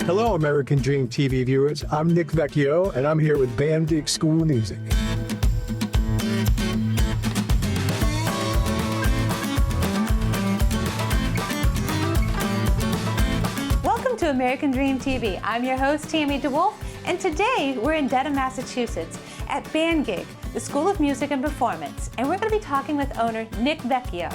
Hello, American Dream TV viewers. I'm Nick Vecchio, and I'm here with Band Gig School of Music. Welcome to American Dream TV. I'm your host, Tammy DeWolfe, and today we're in Dedham, Massachusetts at Band Gig, the School of Music and Performance, and we're going to be talking with owner Nick Vecchio.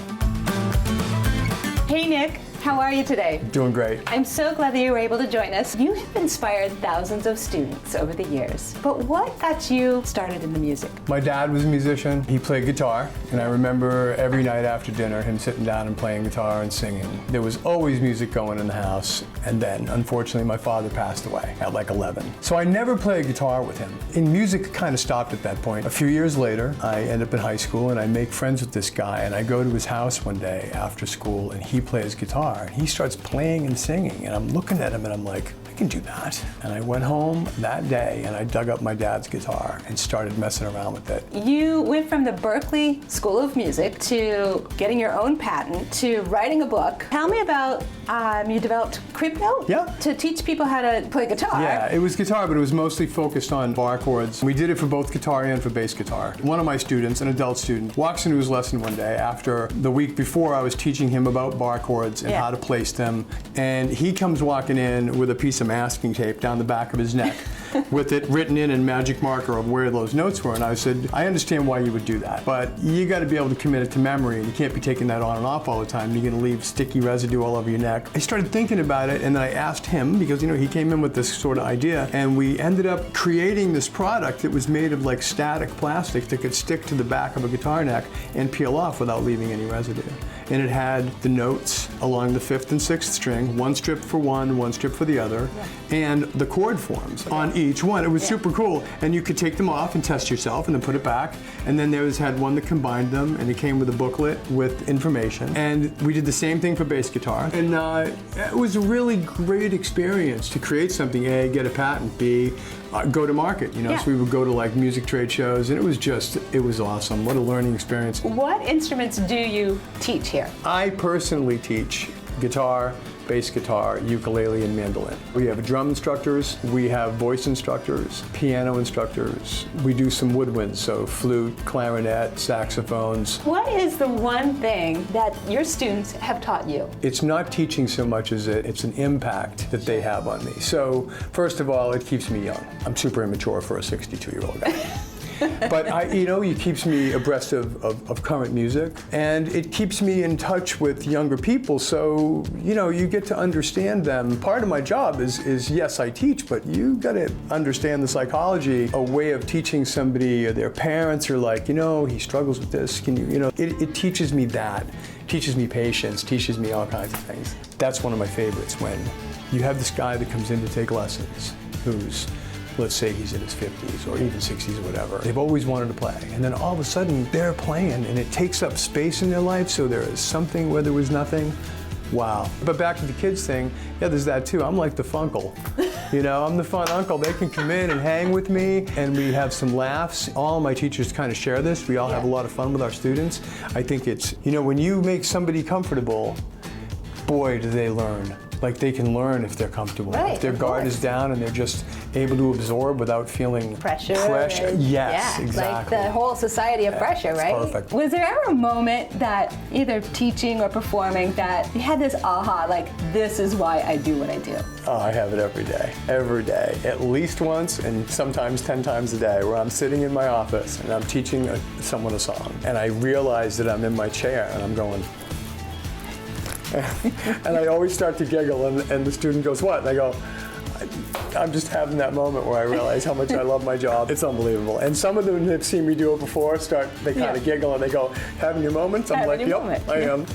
Hey Nick, how are you today? Doing great. I'm so glad that you were able to join us. You have inspired thousands of students over the years, but what got you started in the music? My dad was a musician. He played guitar, and I remember every night after dinner him sitting down and playing guitar and singing. There was always music going in the house, and then, unfortunately, my father passed away at like 11. So I never played guitar with him. And music kind of stopped at that point. A few years later, I end up in high school, and I make friends with this guy, and I go to his house one day after school, and he plays guitar. And he starts playing and singing, and I'm looking at him and I'm like, I can do that. And I went home that day and I dug up my dad's guitar and started messing around with it. You went from the Berklee School of Music to getting your own patent to writing a book. Tell me about, you developed Crib Note to teach people how to play guitar. Yeah, it was guitar, but it was mostly focused on bar chords. We did it for both guitar and for bass guitar. One of my students, an adult student, walks into his lesson one day after the week before I was teaching him about bar chords and how to place them, and he comes walking in with a piece of masking tape down the back of his neck with it written in magic marker of where those notes were. And I said, I understand why you would do that, but you got to be able to commit it to memory, and you can't be taking that on and off all the time. You're going to leave sticky residue all over your neck. I started thinking about it, and then I asked him, because he came in with this sort of idea, and we ended up creating this product that was made of like static plastic that could stick to the back of a guitar neck and peel off without leaving any residue. And it had the notes along the 5th and 6th string, one strip for one strip for the other, and the chord forms on each one. It was super cool, and you could take them off and test yourself and then put it back, and then there had one that combined them, and it came with a booklet with information. And we did the same thing for bass guitar, and it was a really great experience to create something, A, get a patent, B, go to market, so we would go to like music trade shows, and it was awesome. What a learning experience. What instruments do you teach here? I personally teach guitar, bass guitar, ukulele, and mandolin. We have drum instructors, we have voice instructors, piano instructors. We do some woodwinds, so flute, clarinet, saxophones. What is the one thing that your students have taught you? It's not teaching so much as it's an impact that they have on me. So, first of all, it keeps me young. I'm super immature for a 62-year-old guy. But it keeps me abreast of current music, and it keeps me in touch with younger people, so you get to understand them. Part of my job is yes, I teach, but you got to understand the psychology. A way of teaching somebody, or their parents are like, he struggles with this. Can you, it teaches me that, teaches me patience, teaches me all kinds of things. That's one of my favorites, when you have this guy that comes in to take lessons, who's, let's say he's in his 50s or even 60s or whatever. They've always wanted to play, and then all of a sudden they're playing, and it takes up space in their life, so there is something where there was nothing. Wow. But back to the kids thing, there's that too. I'm like the funkle. I'm the fun uncle. They can come in and hang with me, and we have some laughs. All my teachers kind of share this. We all have a lot of fun with our students. I think it's, when you make somebody comfortable, boy, do they learn. Like, they can learn if they're comfortable. Right, if their guard is down and they're just able to absorb without feeling pressure. Yes, exactly. Like the whole society of pressure, right? Perfect. Was there ever a moment that, either teaching or performing, that you had this aha, like, this is why I do what I do? Oh, I have it every day. Every day. At least once, and sometimes 10 times a day, where I'm sitting in my office and I'm teaching someone a song, and I realize that I'm in my chair and I'm going, and I always start to giggle, and the student goes, what? And I go, I'm just having that moment where I realize how much I love my job. It's unbelievable. And some of them have seen me do it before, they kind of giggle, and they go, having your moments? I'm like, yep, I am.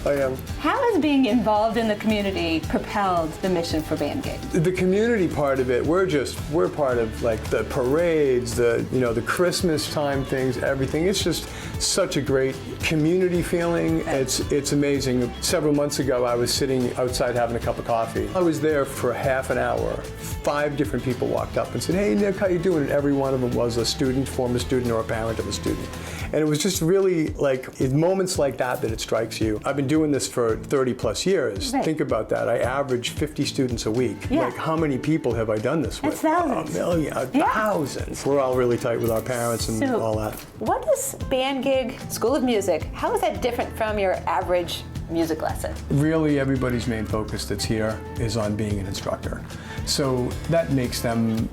How has being involved in the community propelled the mission for Band Gig? The community part of it, we're part of like the parades, the Christmas time things, everything. It's just such a great community feeling. It's amazing. Several months ago, I was sitting outside having a cup of coffee. I was there for half an hour. 5 different people walked up and said, "Hey, Nick, how you doing?" And every one of them was a student, former student, or a parent of a student. And it was just really like, it's moments like that that it strikes you. I've been doing this for 30 plus years. Right. Think about that. I average 50 students a week. Yeah. Like, how many people have I done this with? It's thousands. A million, thousands. We're all really tight with our parents and So, all that. what is Band Gig School of Music? How is that different from your average music lesson? Really, everybody's main focus that's here is on being an instructor. So that makes them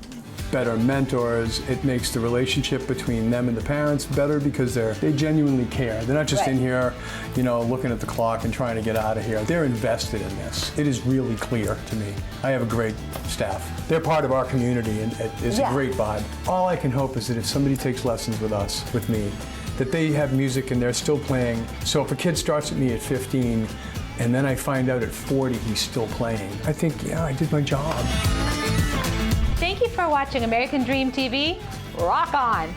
better mentors. It makes the relationship between them and the parents better because they genuinely care. They're not just in here, looking at the clock and trying to get out of here. They're invested in this. It is really clear to me. I have a great staff. They're part of our community, and it's a great vibe. All I can hope is that if somebody takes lessons with me, that they have music and they're still playing. So if a kid starts with me at 15 and then I find out at 40 he's still playing, I think, yeah, I did my job. Thank you for watching American Dream TV. Rock on!